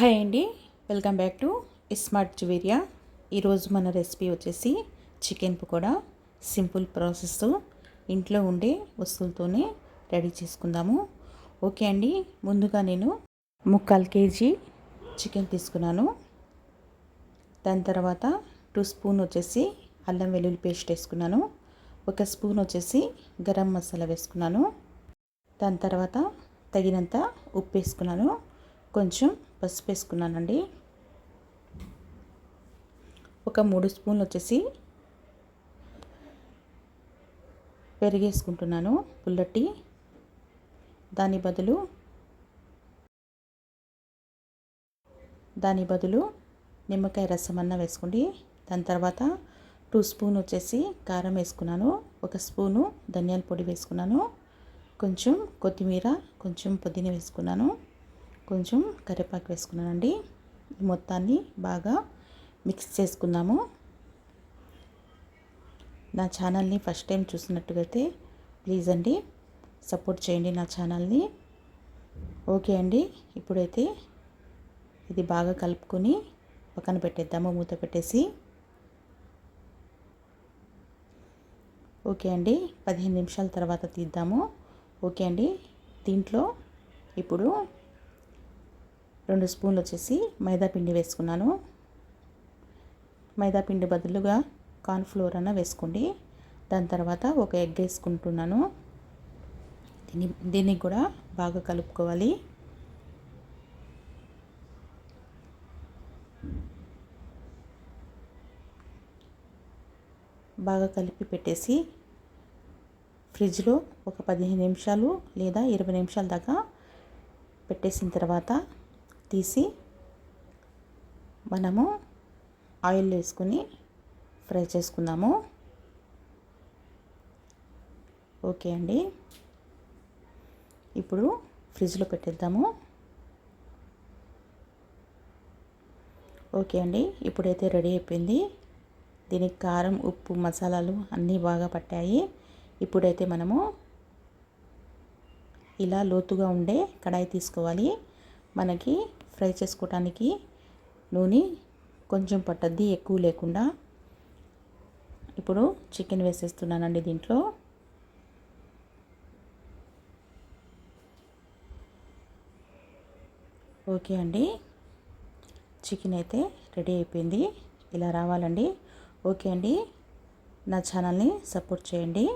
Hi అండి, welcome back to smart Juveria. ఈరోజు మన రెసిపీ వచ్చేసి చికెన్ పకోడా. సింపుల్ ప్రాసెస్, ఇంట్లో ఉండే వస్తువులతోనే రెడీ చేసుకుందాము. ఓకే అండి, ముందుగా నేను 3/4 kg చికెన్ తీసుకున్నాను. దాని తర్వాత 2 స్పూన్ వచ్చేసి అల్లం వెల్లుల్లి పేస్ట్ వేసుకున్నాను. 1 స్పూన్ వచ్చేసి గరం మసాలా వేసుకున్నాను. దాని తర్వాత తగినంత ఉప్పు వేసుకున్నాను. కొంచెం పసుపు వేసుకున్నానండి. ఒక 3 స్పూన్లు వచ్చేసి పెరుగు వేసుకుంటున్నాను, పుల్లటి. దాని బదులు నిమ్మకాయ రసం అన్న వేసుకోండి. దాని తర్వాత 2 స్పూన్ వచ్చేసి కారం వేసుకున్నాను. 1 స్పూను ధనియాల పొడి వేసుకున్నాను. కొంచెం కొత్తిమీర, కొంచెం పుదీనా వేసుకున్నాను. కొంచెం కరివేపాకు వేసుకున్నానండి. మొత్తాన్ని బాగా మిక్స్ చేసుకుందాము. నా ఛానల్ని ఫస్ట్ టైం చూసినట్టుగైతే ప్లీజ్ అండి సపోర్ట్ చేయండి నా ఛానల్ని. ఓకే అండి, ఇప్పుడైతే ఇది బాగా కలుపుకొని పక్కన పెట్టేద్దాము, మూత పెట్టేసి. ఓకే అండి, 15 నిమిషాల తర్వాత తీద్దాము. ఓకే అండి, దీంట్లో ఇప్పుడు 2 స్పూన్లు వచ్చేసి మైదా పిండి వేసుకున్నాను. మైదా పిండి బదులుగా కార్న్ఫ్లోర్ అన్న వేసుకోండి. దాని తర్వాత ఒక ఎగ్ వేసుకుంటున్నాను. దీన్ని కూడా బాగా కలుపుకోవాలి. బాగా కలిపి పెట్టేసి ఫ్రిడ్జ్లో ఒక 15 నిమిషాలు లేదా 20 నిమిషాల దాకా పెట్టేసిన తర్వాత తీసి మనము ఆయిల్ వేసుకొని ఫ్రై చేసుకుందాము. ఓకే అండి, ఇప్పుడు ఫ్రిడ్జ్లో పెట్టేద్దాము. ఓకే అండి, ఇప్పుడైతే రెడీ అయిపోయింది. దీనికి కారం, ఉప్పు, మసాలాలు అన్నీ బాగా పట్టాయి. ఇప్పుడైతే మనము ఇలా లోతుగా ఉండే కడాయి తీసుకోవాలి. మనకి ఫ్రై చేసుకోవటానికి నూనె కొంచెం పట్టద్ది, ఎక్కువ లేకుండా. ఇప్పుడు చికెన్ వేసేస్తున్నానండి దీంట్లో. ఓకే అండి, చికెన్ అయితే రెడీ అయిపోయింది. ఇలా రావాలండి. ఓకే అండి, నా ఛానల్ని సపోర్ట్ చేయండి.